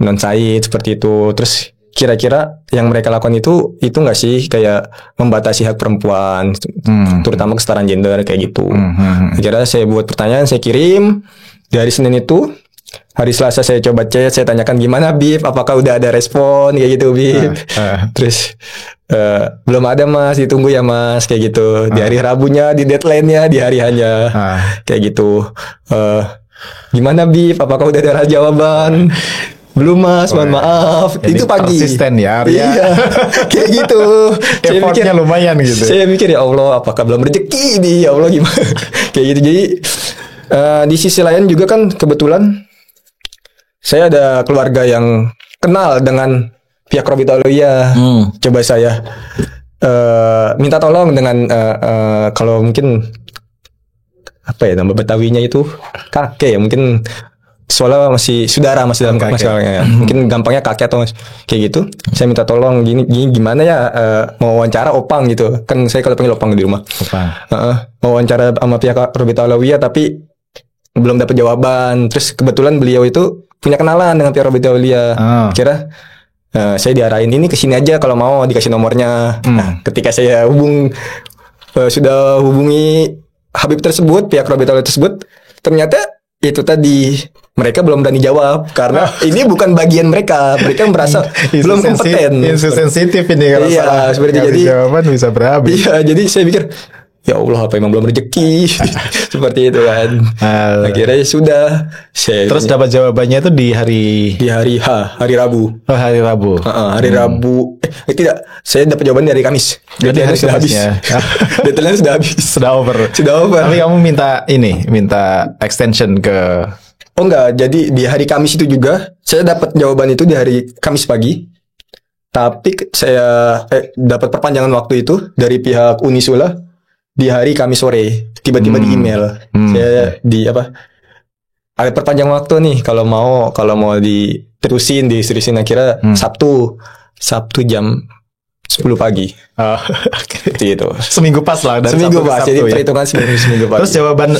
non said seperti itu. Terus kira-kira yang mereka lakukan itu nggak sih kayak membatasi hak perempuan, terutama kesetaraan gender kayak gitu. Akhirnya saya buat pertanyaan, saya kirim di hari Senin itu. Hari Selasa saya coba chat, saya tanyakan gimana Bib, apakah udah ada respon kayak gitu Bib. Terus belum ada Mas, ditunggu ya Mas kayak gitu. Di hari Rabunya, di deadline-nya, di hari hanya kayak gitu. Gimana Bib, apakah udah ada jawaban? Belum Mas, mohon maaf. Itu pagi. Persisten ya. Iya, kayak gitu. Saya mikir lumayan gitu. Saya mikir ya Allah, apakah belum rezeki nih? Ya Allah gimana? Kayak gitu. Jadi di sisi lain juga kan kebetulan saya ada keluarga yang kenal dengan pihak Robito Alawiyah. Coba saya minta tolong dengan kalau mungkin apa ya nama Betawinya itu kakek ya, mungkin soalnya masih dalam masalahnya. Mungkin gampangnya kakek atau kayak gitu. Saya minta tolong gini gimana ya mau wawancara Opang gitu. Kan saya kalau panggil Opang di rumah. Mau wawancara sama pihak Robito Alawiyah tapi belum dapat jawaban. Terus kebetulan beliau itu punya kenalan dengan pihak Robito Alawiyah. Kira saya diarahin ini ke sini aja kalau mau, dikasih nomornya. Nah, ketika saya sudah hubungi Habib tersebut, pihak Robito Alawiyah tersebut, ternyata itu tadi mereka belum berani jawab karena ini bukan bagian mereka merasa belum kompeten. Isu sensitif ini kalau salah. Seperti jadi jawaban bisa berhabis. Iya, jadi saya pikir ya Allah apa emang belum rezeki seperti itu kan. Akhirnya sudah. Terus dapat jawabannya itu di hari Rabu. Hari Rabu. Hari Rabu. Tidak, saya dapat jawaban dari Kamis. Jadi hari sudah habis. Deadline sudah habis. Sudah over. Tapi kamu minta extension ke. Oh enggak, jadi di hari Kamis itu juga saya dapat jawaban itu di hari Kamis pagi. Tapi saya dapat perpanjangan waktu itu dari pihak Unisula di hari Kamis sore. Tiba-tiba di email. Saya ada perpanjang waktu nih kalau mau diterusin akhirnya Sabtu jam 10 pagi. Seperti itu. Seminggu pas lah. Seminggu pas. Jadi perhitungan seminggu pas. Terus jawaban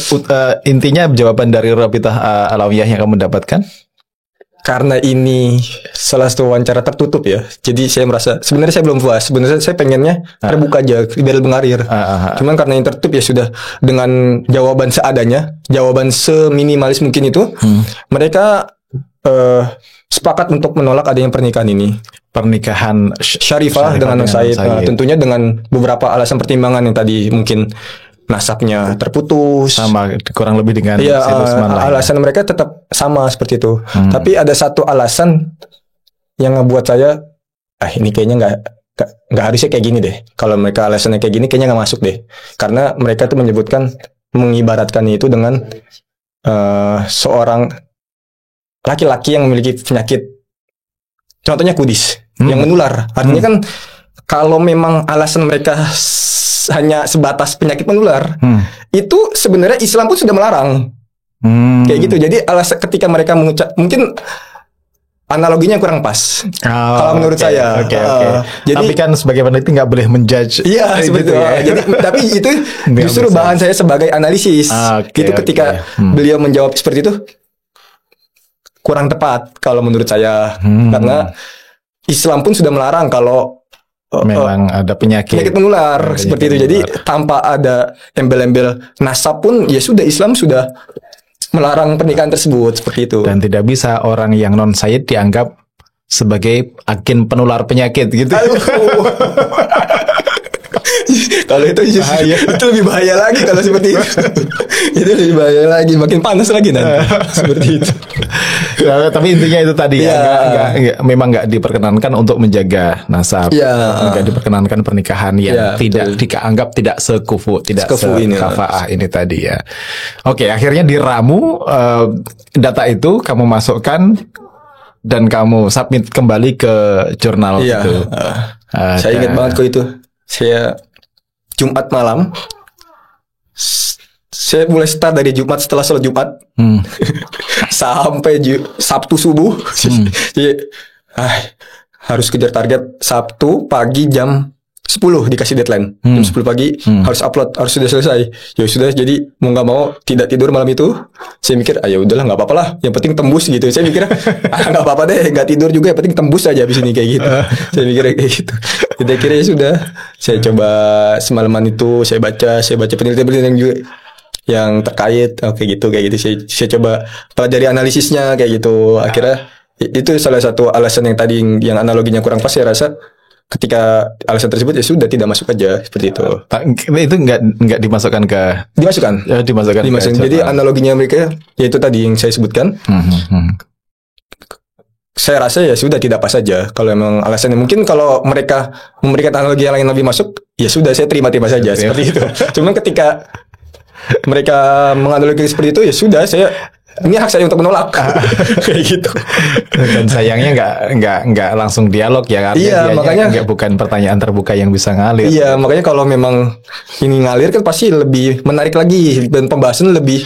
intinya jawaban dari Robito Alawiyah yang kamu dapatkan? karena ini salah satu wawancara tertutup ya, jadi saya merasa sebenarnya saya belum puas. Sebenarnya saya pengennya terbuka aja, biar mengalir. Cuman karena ini tertutup ya sudah, dengan jawaban seadanya, jawaban seminimalis mungkin itu, mereka sepakat untuk menolak adanya pernikahan ini. Pernikahan Syarifah dengan Said. Tentunya dengan beberapa alasan pertimbangan yang tadi, mungkin nasabnya terputus, sama kurang lebih dengan alasan mereka tetap sama seperti itu. Tapi ada satu alasan yang ngebuat saya, ini kayaknya nggak harusnya kayak gini deh. Kalau mereka alasannya kayak gini, kayaknya nggak masuk deh. Karena mereka tuh menyebutkan, mengibaratkan itu dengan seorang laki-laki yang memiliki penyakit, contohnya kudis, yang menular. Artinya kan kalau memang alasan mereka hanya sebatas penyakit menular, itu sebenarnya Islam pun sudah melarang. Kayak gitu. Jadi alasan ketika mereka mengucap, mungkin analoginya kurang pas. Kalau menurut saya. Jadi, tapi kan sebagai peneliti nggak boleh menjudge. Iya, seperti itu. Jadi, tapi itu justru bahan saya sebagai analisis. Gitu ketika beliau menjawab seperti itu, kurang tepat kalau menurut saya. Karena Islam pun sudah melarang kalau memang ada penyakit menular seperti itu. Jadi tanpa ada embel-embel nasab pun, ya sudah, Islam sudah melarang pernikahan tersebut seperti itu. Dan tidak bisa orang yang non Sayyid dianggap sebagai agen penular penyakit gitu. Kalau itu bahaya. Itu lebih bahaya lagi kalau seperti itu. Itu lebih bahaya lagi, makin panas lagi nanti. Seperti itu. Tapi intinya itu tadi memang nggak diperkenankan untuk menjaga nasab. Nggak diperkenankan pernikahan yang tidak dianggap tidak sekufu, tidak sekafaah ini tadi ya. Oke, akhirnya diramu data itu, kamu masukkan dan kamu submit kembali ke jurnal itu. Saya ingat banget kok itu. Saya Jumat malam, saya mulai start dari Jumat, setelah sholat Jumat sampai Sabtu subuh. Jadi, harus kejar target. Sabtu pagi jam 10 dikasih deadline. Jam 10 pagi harus upload, harus sudah selesai. Ya sudah, jadi mau nggak mau tidak tidur malam itu. Saya mikir, ya udahlah, nggak apa-apa lah, yang penting tembus gitu. Saya mikir, nggak apa-apa deh, nggak tidur juga, yang penting tembus aja habis ini, kayak gitu. Saya mikir kayak gitu. Jadi akhirnya sudah, saya coba semalaman itu, saya baca penelitian-penelitian juga yang terkait, kayak gitu. Saya coba pelajari analisisnya kayak gitu. Akhirnya itu salah satu alasan yang tadi yang analoginya kurang pas. Saya rasa ketika alasan tersebut ya sudah, tidak masuk aja seperti itu. Itu nggak dimasukkan ke dimasukkan. Jadi analoginya mereka yaitu tadi yang saya sebutkan. Saya rasa ya sudah, tidak pas saja. Kalau memang alasannya, mungkin kalau mereka memberikan analogi yang lain lebih masuk, ya sudah, saya terima saja seperti itu. Cuman ketika mereka menganalogi seperti itu, ya sudah, ini hak saya untuk menolak. Kayak gitu. Dan sayangnya nggak langsung dialog ya. Iya, makanya bukan pertanyaan terbuka yang bisa ngalir. Iya, makanya kalau memang ini ngalir kan pasti lebih menarik lagi, dan pembahasan lebih,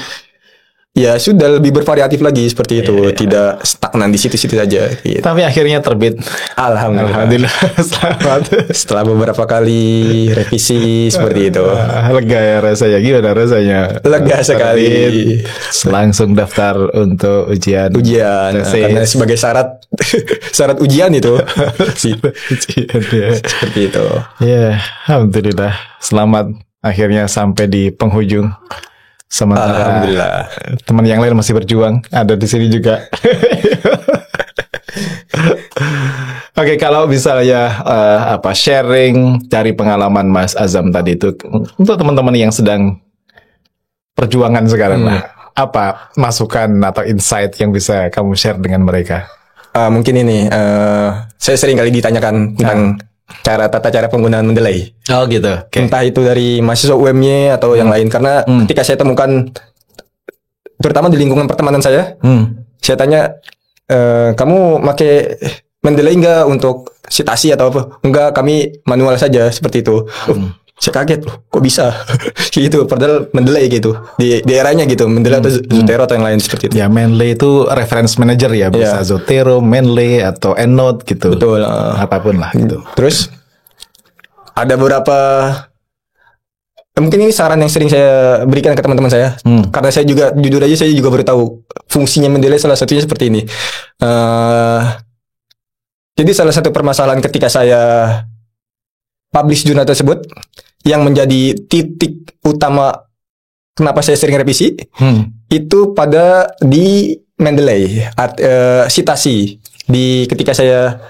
ya sudah, lebih bervariatif lagi seperti itu. Tidak stagnan di situ-situ saja gitu. Tapi akhirnya terbit. Alhamdulillah. Selamat. Setelah beberapa kali revisi seperti itu. Lega ya rasanya. Gimana rasanya? Lega sekali. Langsung daftar untuk ujian. Karena sebagai syarat ujian itu. Seperti itu. Ya, alhamdulillah. Selamat akhirnya sampai di penghujung. Sementara alhamdulillah, teman yang lain masih berjuang, ada di sini juga. Oke, kalau misalnya sharing dari pengalaman Mas Azam tadi itu untuk teman-teman yang sedang perjuangan sekarang lah, apa masukan atau insight yang bisa kamu share dengan mereka? Mungkin ini, saya sering kali ditanyakan tentang tata cara penggunaan Mendeley. Oh gitu. Entah itu dari mahasiswa UMY atau yang lain. Karena ketika saya temukan, terutama di lingkungan pertemanan saya tanya, kamu pakai Mendeley enggak untuk citasi atau apa? Enggak, kami manual saja seperti itu. Saya kaget, kok bisa? Gitu, padahal Mendeley gitu di eranya gitu, Mendeley atau Zotero atau yang lain seperti itu. Ya, Mendeley itu reference manager ya, bisa Zotero, Mendeley atau EndNote gitu. Betul, apapun lah gitu. Terus ada beberapa mungkin ini saran yang sering saya berikan ke teman-teman saya. Karena saya juga jujur aja saya juga baru tahu fungsinya Mendeley, salah satunya seperti ini. Jadi salah satu permasalahan ketika saya publish jurnal tersebut yang menjadi titik utama kenapa saya sering revisi itu pada di Mendeley, sitasi di ketika saya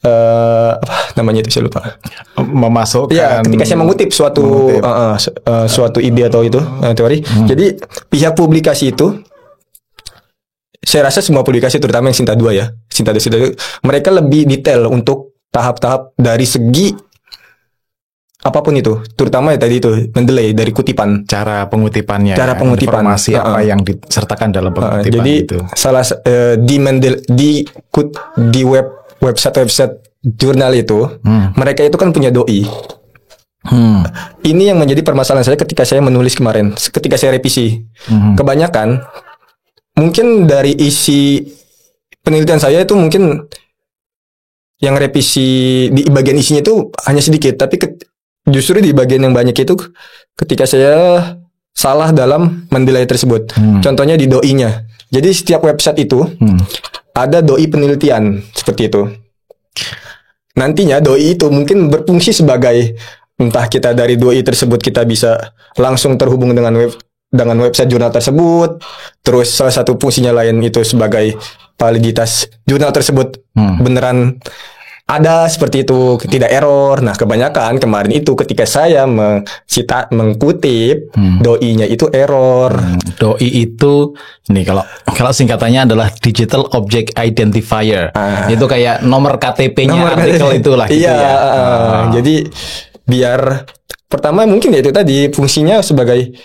apa namanya itu saya lupa, memasukkan, ya ketika saya mengutip suatu ide atau itu teori. Jadi pihak publikasi itu, saya rasa semua publikasi terutama yang Sinta 2 ya, Sinta 2 mereka lebih detail untuk tahap-tahap dari segi apapun itu, terutama ya tadi itu Mendeley dari kutipan, cara pengutipannya, informasi apa yang disertakan dalam pengutipan. Jadi itu salah di Mendeley di website jurnal itu, mereka itu kan punya doi. Ini yang menjadi permasalahan saya ketika saya menulis kemarin, ketika saya revisi. Kebanyakan mungkin dari isi penelitian saya itu mungkin yang revisi di bagian isinya itu hanya sedikit, tapi justru di bagian yang banyak itu ketika saya salah dalam Mendeley tersebut. Contohnya di doi-nya. Jadi setiap website itu ada doi penelitian seperti itu. Nantinya doi itu mungkin berfungsi sebagai, entah kita dari doi tersebut kita bisa langsung terhubung dengan website jurnal tersebut. Terus salah satu fungsinya lain itu sebagai validitas jurnal tersebut beneran ada seperti itu, tidak error. Nah, kebanyakan kemarin itu ketika saya mengkutip doi-nya itu error. Doi itu ini kalau singkatannya adalah Digital Object Identifier. Itu kayak nomor KTP-nya artikel itulah gitu ya. Jadi biar pertama mungkin ya itu tadi fungsinya sebagai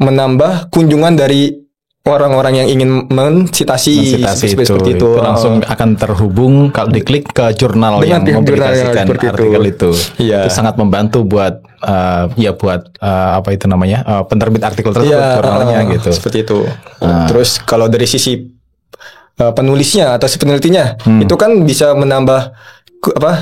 menambah kunjungan dari orang-orang yang ingin mensitasi seperti itu langsung akan terhubung kalau diklik ke jurnal yang mempublikasikan artikel itu. Itu sangat membantu buat apa itu namanya penerbit artikel tersebut, jurnalnya gitu. Seperti itu. Terus kalau dari sisi penulisnya atau si penelitinya itu kan bisa menambah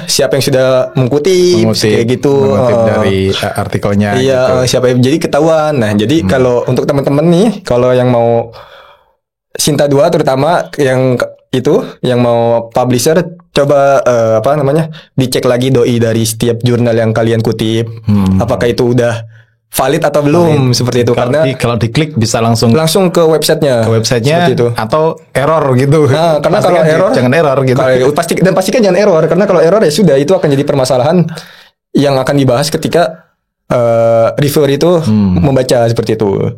siapa yang sudah mengutip kayak gitu, dari artikelnya. Iya, gitu. Siapa yang jadi ketahuan. Nah, jadi kalau untuk teman-teman nih, kalau yang mau Sinta 2 terutama yang itu yang mau publisher, coba dicek lagi doi dari setiap jurnal yang kalian kutip, apakah itu udah valid atau belum, seperti itu. Kalau diklik bisa langsung ke websitenya itu. Atau error gitu. Nah, karena kalau error jangan error gitu. Pastikan jangan error, karena kalau error ya sudah, itu akan jadi permasalahan yang akan dibahas ketika reviewer itu membaca seperti itu.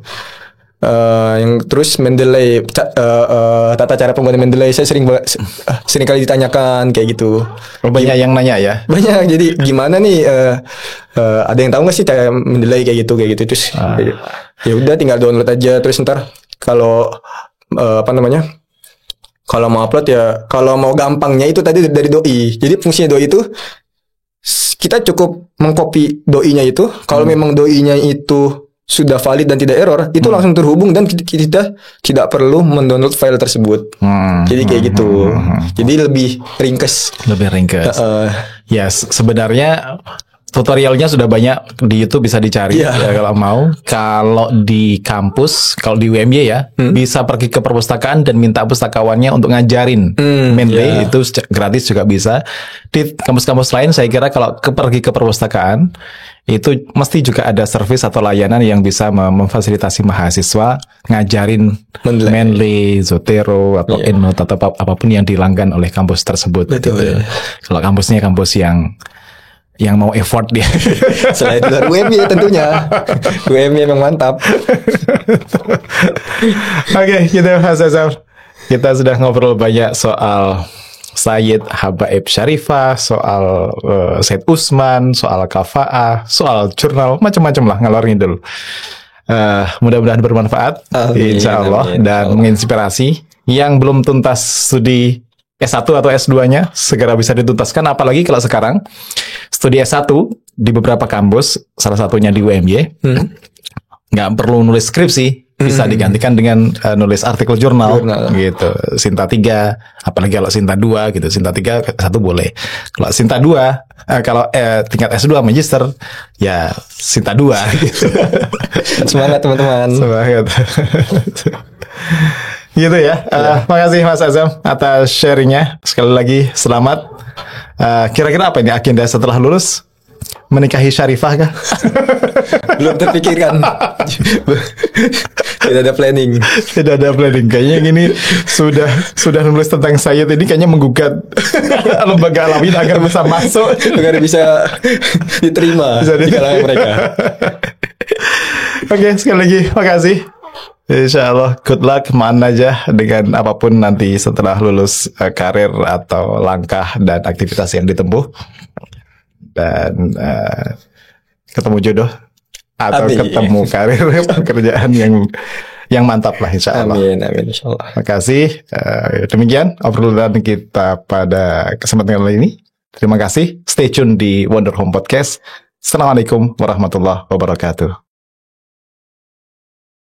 Yang terus Mendeley, tata cara penggunaan Mendeley saya sering kali ditanyakan kayak gitu. Banyak yang nanya ya. Banyak. Jadi gimana nih? Ada yang tahu nggak sih cara Mendeley kayak gitu? Terus ya udah tinggal download aja. Terus ntar kalau kalau mau upload ya, kalau mau gampangnya itu tadi dari doi. Jadi fungsinya doi itu kita cukup mengcopy doi-nya itu. Kalau memang doi-nya itu sudah valid dan tidak error, itu langsung terhubung dan kita tidak perlu mendownload file tersebut. Jadi kayak gitu. Jadi lebih ringkes. Ya, sebenarnya tutorialnya sudah banyak di YouTube, bisa dicari ya kalau mau. Kalau di kampus, kalau di UMY ya, bisa pergi ke perpustakaan dan minta pustakawannya untuk ngajarin Mendeley, itu gratis juga bisa. Di kampus-kampus lain saya kira kalau pergi ke perpustakaan itu mesti juga ada service atau layanan yang bisa memfasilitasi mahasiswa ngajarin Mendeley, Zotero atau EndNote atau apapun yang dilanggan oleh kampus tersebut. Betul. Kalau kampusnya kampus yang mau effort dia. Selain itu dari UMY tentunya. UMY memang mantap. Oke, kita sudah ngobrol banyak soal Sayyid Habaib Syarifah, soal Said Usman, soal kafa'ah, soal jurnal, macam-macam lah ngalor ngidul. Mudah-mudahan bermanfaat, insya Allah, dan menginspirasi. Yang belum tuntas studi S1 atau S2-nya segera bisa dituntaskan, apalagi kalau sekarang studi S1 di beberapa kampus, salah satunya di UMY, nggak perlu nulis skripsi, bisa digantikan dengan nulis artikel jurnal gitu. Sinta 3, apalagi kalau Sinta 2 gitu. Sinta 3 1 boleh. Kalau Sinta 2 kalau tingkat S2 magister ya Sinta 2 gitu. Semangat teman-teman. Semangat. Gitu ya. Makasih Mas Azam atas sharingnya. Sekali lagi selamat. Kira-kira apa ini agenda setelah lulus? Menikahi Syarifah kah? Belum terpikirkan. Tidak ada planning. Tidak ada planning. Kayaknya yang ini sudah nulis tentang Sayyid ini kayaknya menggugat lembaga Alawiyah agar bisa masuk, agar bisa diterima di kalangan mereka. Oke, sekali lagi makasih. Insya Allah good luck, mana aja dengan apapun nanti setelah lulus karir atau langkah dan aktivitas yang ditempuh. Dan ketemu jodoh atau ketemu karir pekerjaan yang mantap lah insya Allah. Amin insya Allah. Makasih. Demikian obrolan kita pada kesempatan kali ini. Terima kasih. Stay tune di Wonder Home Podcast. Assalamualaikum warahmatullahi wabarakatuh.